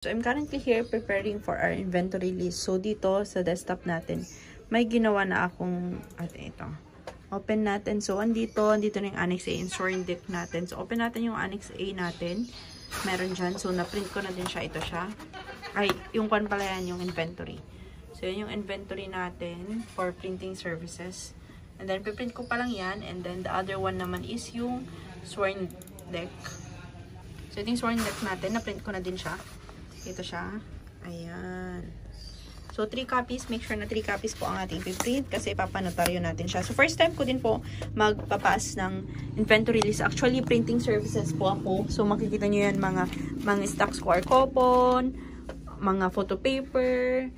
So, I'm currently here preparing for our inventory list. So, dito sa desktop natin, may ginawa na akong, ito. Open natin. So, andito na yung Annex A, insuring deck natin. So, open natin yung Annex A natin. Meron dyan. So, na-print ko na din siya. Ito siya. Ay, yung kwan pala yan, yung inventory. So, yan yung inventory natin for printing services. And then, piprint ko pa lang yan. And then, the other one naman is yung sworn deck. So, ito yung sworn deck natin. Na-print ko na din siya. Ito siya. Ayan. So, 3 copies. Make sure na 3 copies po ang ating piprint kasi papanotaryo natin siya. So, first time ko din po magpapaas ng inventory list. Actually, printing services po ako. So, makikita nyo yan mga stock square coupon, mga photo paper.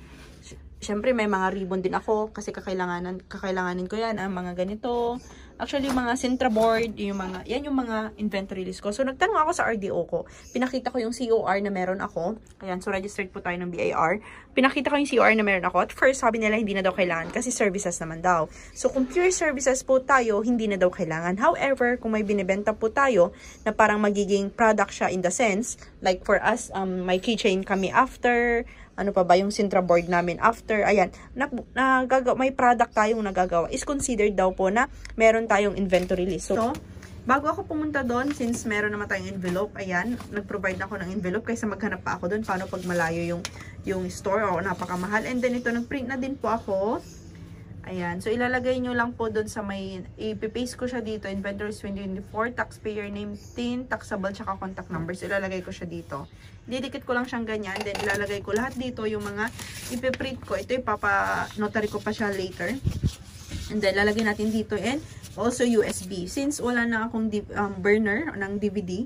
Siyempre, may mga ribbon din ako kasi kakailanganin ko yan. Ang mga ganito. Actually, mga Sintra board, yan yung mga inventory list ko. So, nagtanong ako sa RDO ko. Pinakita ko yung COR na meron ako. Ayan, so registered po tayo ng BIR. Pinakita ko yung COR na meron ako. At first, sabi nila hindi na daw kailangan kasi services naman daw. So, kung pure services po tayo, hindi na daw kailangan. However, kung may binibenta po tayo na parang magiging product siya in the sense, like for us, may keychain kami after, ano pa ba yung Sintra board namin after, ayan, may product tayong nagagawa, is considered daw po na meron tayong inventory list. So, bago ako pumunta doon, since meron naman tayong envelope, ayan, nag-provide na ako ng envelope kaysa maghanap pa ako doon, paano pag malayo yung store o napakamahal. And then ito, nag-print na din po ako. Ayan, so ilalagay nyo lang po doon sa may, ipipaste ko siya dito, inventory 2024, taxpayer name 10, taxable, tsaka contact numbers, ilalagay ko siya dito. Didikit ko lang siyang ganyan, then ilalagay ko lahat dito, yung mga ipiprint ko, ito ipapa-notary ko pa siya later. And then, lalagay natin dito and also USB. Since wala na akong burner ng DVD,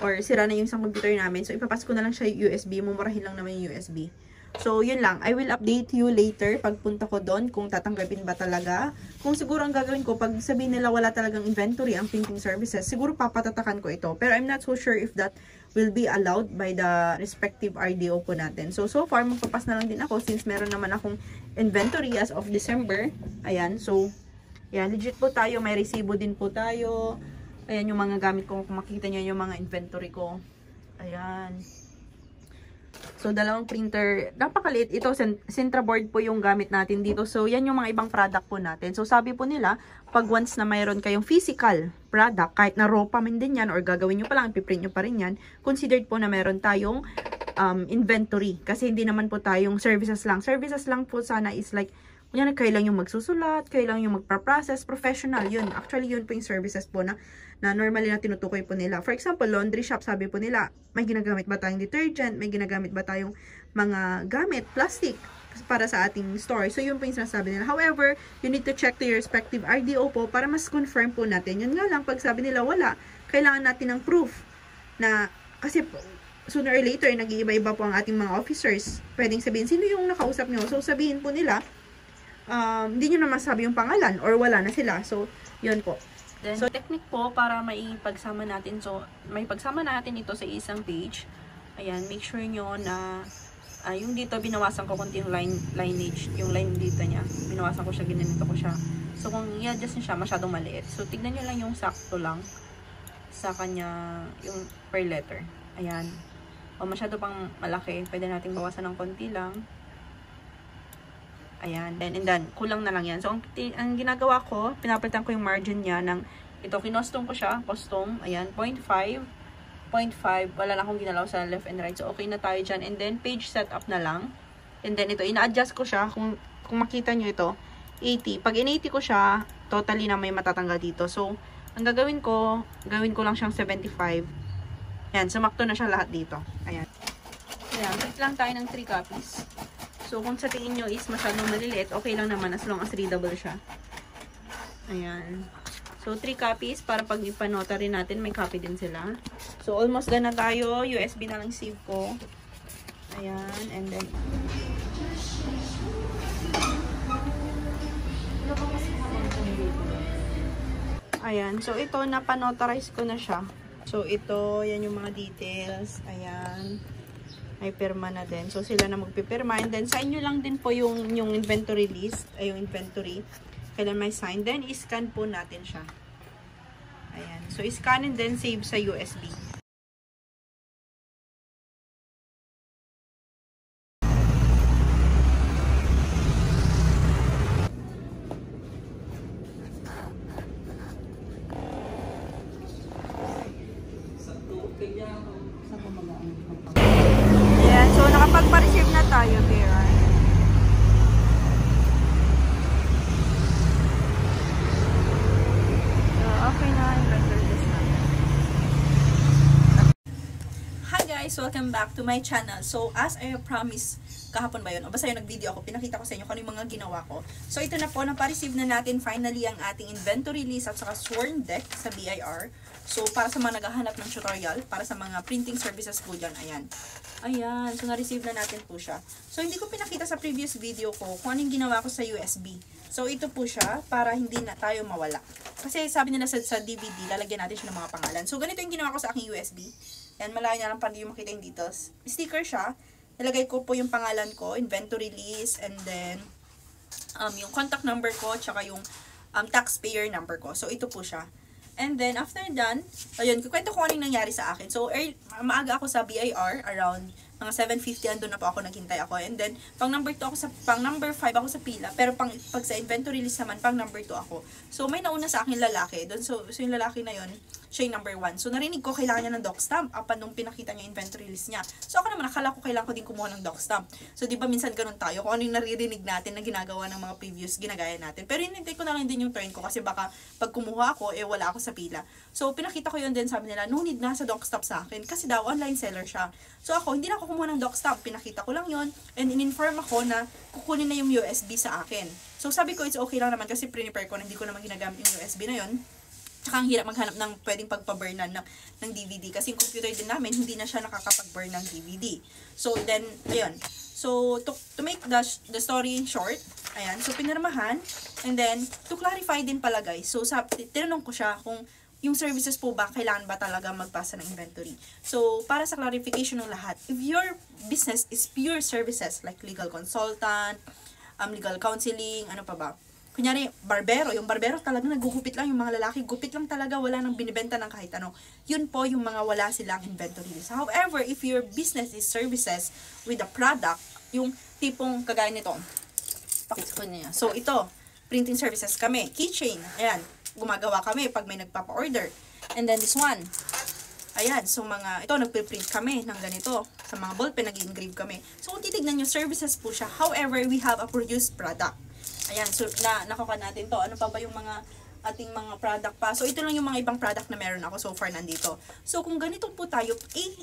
or sira na yung isang computer namin, so ipapas ko na lang siya USB, mumurahin lang naman yung USB. So, yun lang. I will update you later pagpunta ko doon kung tatanggapin ba talaga. Kung siguro ang gagawin ko, pag sabihin nila wala talagang inventory ang printing services, siguro papatatakan ko ito. Pero I'm not so sure if that will be allowed by the respective RDO po natin. So far, magpapas na lang din ako since meron naman akong inventory as of December. Ayan. So, yan. Legit po tayo. May resibo din po tayo. Ayan yung mga gamit ko. Kung makikita nyo yung mga inventory ko. Ayan. So, dalawang printer. Napakaliit. Ito, Sintra board po yung gamit natin dito. So, yan yung mga ibang product po natin. So, sabi po nila, pag once na mayroon kayong physical product, kahit na raw pa man din yan, or gagawin nyo pa lang, piprint nyo pa rin yan, considered po na meron tayong inventory. Kasi hindi naman po tayong services lang. Services lang po sana is like, kunya kailang yung magsusulat, kailang yung magpa-process, professional, yun. Actually, yun po yung services po na normally na tinutukoy po nila. For example, laundry shop, sabi po nila, may ginagamit ba tayong detergent, may ginagamit ba tayong mga gamit, plastic, para sa ating store. So, yun po yung sinasabi nila. However, you need to check to your respective RDO po para mas confirm po natin. Yun nga lang, pag sabi nila wala, kailangan natin ng proof na, kasi sooner or later, nag-iiba-iba po ang ating mga officers. Pwedeng sabihin, sino yung nakausap nyo? So, sabihin po nila, hindi nyo na masabi yung pangalan or wala na sila. So, yun po. Then, so, technique po para maipagsama natin. So, may pagsama natin ito sa isang page. Ayan, make sure nyo na yung dito, binawasan ko konti yung lineage. Yung line dito niya. Binawasan ko siya, ginanito ko siya. So, kung i-adjust nyo siya, masyadong maliit. So, tignan nyo lang yung sakto lang sa kanya, yung per letter. Ayan. O, masyado pang malaki. Pwede nating bawasan ng konti lang. Ayan. And then, kulang na lang yan. So, ang ginagawa ko, pinapalitan ko yung margin niya ng, ito, kinostong ko siya. Costong, ayan, 0.5. Wala na akong ginalaw sa left and right. So, okay na tayo dyan. And then, page setup na lang. And then, ito, ina-adjust ko siya. Kung makita nyo ito, 80. Pag in-80 ko siya, totally na may matatanggal dito. So, ang gagawin ko lang siyang 75. Ayan, sumakto na siya lahat dito. Ayan. Ayan, print lang tayo ng 3 copies. So, kung sa tingin nyo is masyadong maliliit, okay lang naman as long as readable siya. Ayan. So, 3 copies para pag ipanotary natin, may copy din sila. So, almost done na tayo. USB na lang save ko. Ayan. And then, ayan. So, ito, napanotarize ko na siya. So, ito, yan yung mga details. Ayan. May pirma na din. So, sila na magpipirma. And then, sign nyo lang din po yung inventory list. Ay, yung inventory. Kailan may sign. Then, i-scan po natin siya. Ayan. So, i-scan and then save sa USB. nakapagpa-receive na tayo, Vera. So, okay na. Inventory list natin. Hi guys! Welcome back to my channel. So, as I promised, kahapon ba yun? O basta yung nag-video ako, pinakita ko sa inyo kung ano yung mga ginawa ko. So, ito na po, napareceive na natin finally ang ating inventory list at saka sworn deck sa BIR. So, para sa mga naghahanap ng tutorial, para sa mga printing services po dyan, ayan. Ayan, so na-receive na natin po siya. So, hindi ko pinakita sa previous video ko kung anong ginawa ko sa USB. So, ito po siya para hindi na tayo mawala. Kasi sabi nila sa DVD, lalagyan natin siya ng mga pangalan. So, ganito yung ginawa ko sa aking USB. Ayan, malayo na lang para hindi makita yung details. Sticker siya. Nilagay ko po yung pangalan ko, inventory list, and then yung contact number ko, tsaka yung taxpayer number ko. So, ito po siya. And then, after done, ayun, kukwento ko anong nangyari sa akin. So, maaga ako sa BIR, around mga 7:50, andun na po ako, naghintay ako. And then, pang number 5 ako sa pila. Pero pag sa inventory list naman, pang number 2 ako. So, may nauna sa akin lalaki. So yung lalaki na yun, siya yung number 1. So, narinig ko, kailangan niya ng doc stamp up nung pinakita niya inventory list niya. So, ako naman, akala ko kailangan ko din kumuha ng doc stamp. So, di ba minsan ganun tayo, kung ano yung naririnig natin na ginagawa ng mga previous, ginagaya natin. Pero hinintay ko na lang din yung turn ko kasi baka pag kumuha ako, wala ako sa pila. So, pinakita ko yun din, sabi nila, no need na sa doc stamp sa akin kasi daw online seller siya. So, ako, hindi na ako kumuha ng doc stamp. Pinakita ko lang yun and in-inform ako na kukunin na yung USB sa akin. So, sabi ko, it's okay lang naman kasi prepare ko na hindi ko naman ginagamit yung USB na yun. Tsaka ang hirap maghanap ng pwedeng pagpa-burnan ng DVD kasi yung computer din namin hindi na siya nakakapag-burn ng DVD. So then, ayun. So to make the story short, ayan. So pinirmahan and then to clarify din pala guys. So tinanong ko siya kung yung services po ba kailangan ba talaga magpasa ng inventory. So para sa clarification ng lahat, if your business is pure services like legal consultant, legal counseling, ano pa ba? Kunyari, barbero. Yung barbero talagang nagugupit lang yung mga lalaki. Gupit lang talaga, wala nang binibenta ng kahit ano. Yun po yung mga wala silang inventory list. However, if your business is services with a product, yung tipong kagaya nito. Pakita ko niya. So, ito, printing services kami. Keychain. Ayan. Gumagawa kami pag may nagpapa-order. And then this one. Ayan. So, ito, nagpiprint kami ng ganito. Sa mga ballpen, nag-engrave kami. So, kung titignan nyo, services po siya. However, we have a produced product. Ayan, so nakuha natin to. Ano pa ba yung mga ating mga product pa? So, ito lang yung mga ibang product na meron ako so far nandito. So, kung ganito po tayo,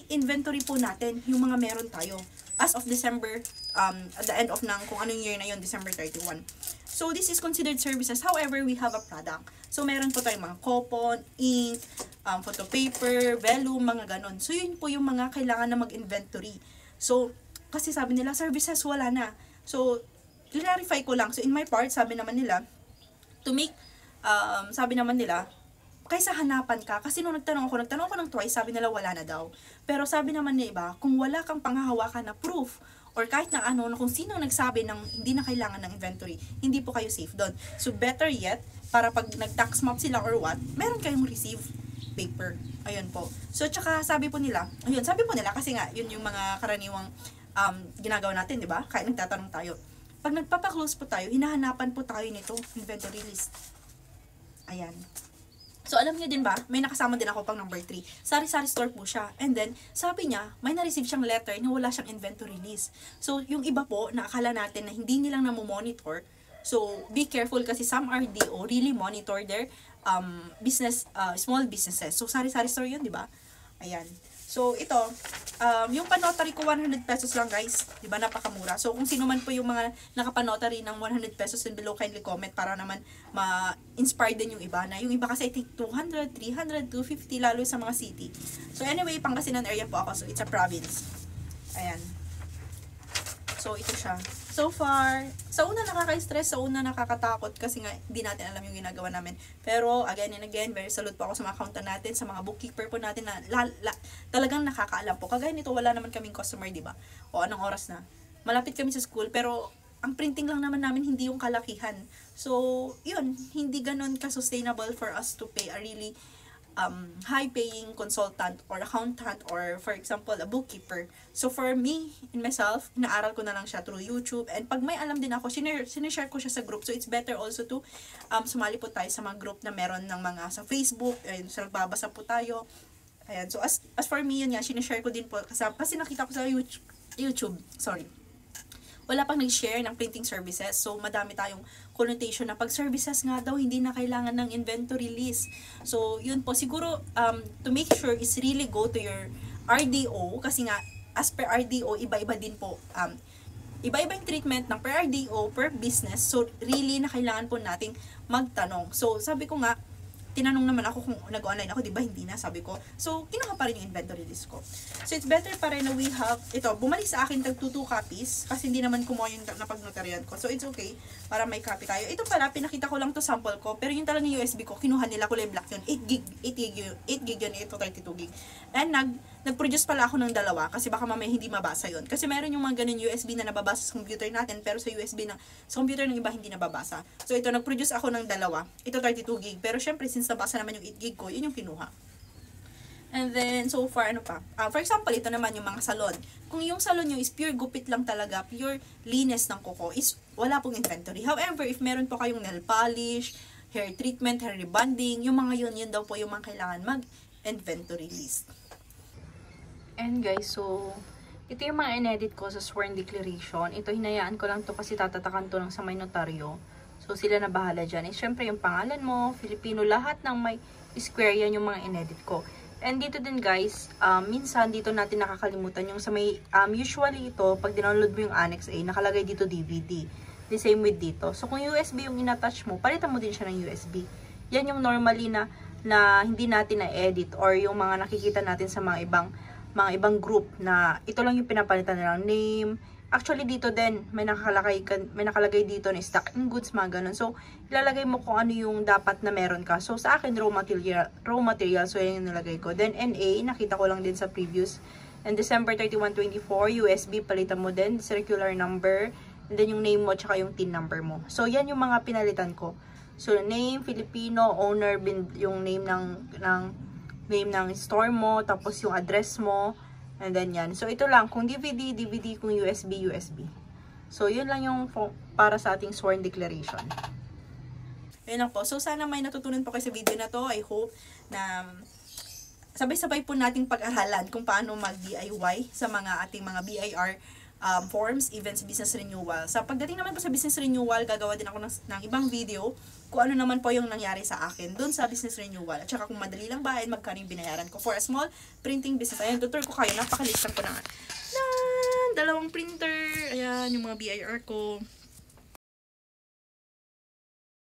inventory po natin yung mga meron tayo. As of December, at the end of kung anong year na yun, December 31. So, this is considered services. However, we have a product. So, meron po tayong mga coupon, ink, photo paper, vellum, mga ganon. So, yun po yung mga kailangan na mag-inventory. So, kasi sabi nila, services, wala na. So, clarify ko lang. So, in my part, sabi naman nila, kaysa hanapan ka, kasi nung nagtanong ako ng twice, sabi nila wala na daw. Pero sabi naman ng iba, kung wala kang panghahawakan na proof, or kahit na ano, kung sino nagsabi ng hindi na kailangan ng inventory, hindi po kayo safe doon. So, better yet, para pag nag-tax map sila or what, meron kayong receive paper. Ayun po. So, tsaka sabi po nila kasi nga, yun yung mga karaniwang ginagawa natin, di ba? Kaya nagtatanong tayo. Pag nagpapa-close po tayo, hinahanapan po tayo nito, inventory list. Ayan. So, alam niyo din ba, may nakasama din ako pang number 3. Sari-sari store po siya. And then, sabi niya, may na-receive siyang letter na wala siyang inventory list. So, yung iba po, naakala natin na hindi nilang namomonitor. So, be careful kasi some RDO really monitor their business, small businesses. So, sari-sari store yun, di ba? Ayan. So, ito, yung panotary ko 100 pesos lang guys. Diba, napakamura. So, kung sino man po yung mga nakapanotary ng 100 pesos and below, kindly comment para naman ma-inspire din yung iba. Yung iba kasi I think 200, 300, 250 lalo sa mga city. So, anyway, Pangasinan area po ako. So, it's a province. Ayan. So, ito siya. So far, sa una nakaka-stress, sa una nakakatakot kasi nga hindi natin alam yung ginagawa namin. Pero, again and again, very salute po ako sa mga accountant natin, sa mga bookkeeper po natin na talagang nakakaalam po. Kagaya nito, wala naman kaming customer, di ba? O anong oras na? Malapit kami sa school, pero ang printing lang naman namin hindi yung kalakihan. So, yun, hindi ganun ka-sustainable for us to pay a really high-paying consultant or accountant or, for example, a bookkeeper. So, for me and myself, inaaral ko na lang siya through YouTube. And pag may alam din ako, sinishare ko siya sa group. So, it's better also to sumali po tayo sa mga group na meron ng mga sa Facebook. Ayun, so, nagbabasa po tayo. Ayan. So, as for me, yun nga, sinishare ko din po. Kasi nakita ko sa YouTube, sorry. Wala pang nag-share ng printing services. So, madami tayong connotation na pag services nga daw, hindi na kailangan ng inventory list. So, yun po. Siguro, to make sure is really go to your RDO. Kasi nga, as per RDO, iba-iba din po. Iba-iba yung treatment ng per RDO, per business. So, really na kailangan po nating magtanong. So, sabi ko nga, tinanong naman ako kung nag-online ako, di ba? Hindi na, sabi ko. So, kinuha pa rin yung inventory list ko. So, it's better pa rin na we have, ito, bumalik sa akin tag 2 copies, kasi hindi naman kumuha yung napag-notarian ko. So, it's okay, para may copy tayo. Ito pala, pinakita ko lang to sample ko, pero yung talagang USB ko, kinuha nila kulay black yun. 8 gig yun, ito 32 gig. And nag-produce pala ako ng dalawa, kasi baka mamaya hindi mabasa yun. Kasi meron yung mga ganun USB na nababasa sa computer natin, pero sa computer ng iba hindi nababasa. So, ito, nag-produce ako ng dalawa. Ito 32 gig, pero syempre, since nabasa naman yung 8 gig ko, yun yung kinuha. And then, so far, ano pa? For example, ito naman yung mga salon. Kung yung salon nyo is pure gupit lang talaga, pure linis ng kuko, is wala pong inventory. However, if meron po kayong nail polish, hair treatment, hair rebonding, yung mga yun daw po yung mga kailangan mag-inventory list. And guys, so, ito yung mga in-edit ko sa sworn declaration. Ito, hinayaan ko lang to kasi tatatakan to lang sa may notaryo. So, sila na bahala dyan. Eh, syempre, yung pangalan mo, Filipino, lahat ng may square, yan yung mga in-edit ko. And dito din guys, minsan dito natin nakakalimutan yung sa may, usually ito, pag download mo yung Annex A, nakalagay dito DVD. The same with dito. So, kung USB yung in-attach mo, palitan mo din siya ng USB. Yan yung normally na hindi natin na-edit or yung mga nakikita natin sa mga ibang group na ito lang yung pinapalitan nilang name. Actually, dito din, may nakalagay dito na stock in goods, mga ganun. So, ilalagay mo kung ano yung dapat na meron ka. So, sa akin, raw material. So, yan yung nilagay ko. Then, NA, nakita ko lang din sa previous. And December 31, 24, USB, palitan mo din. Circular number. And then, yung name mo, tsaka yung TIN number mo. So, yan yung mga pinalitan ko. So, name, Filipino, owner, yung name ng store mo, tapos yung address mo. And then yan. So, ito lang. Kung DVD, kung USB. So, yun lang yung para sa ating sworn declaration. Yun lang po. So, sana may natutunan po kayo sa video na to. I hope na sabay-sabay po nating pag-aralan kung paano mag-DIY sa ating mga BIR forms, events, business renewal. Sa pagdating naman po sa business renewal, gagawa din ako ng ibang video kung ano naman po yung nangyari sa akin doon sa business renewal. At saka kung madali lang ba, magkano yung binayaran ko for a small printing business. Ayan, tutur ko kayo. Napakalistan ko na 2 printer. Ayan, yung mga BIR ko.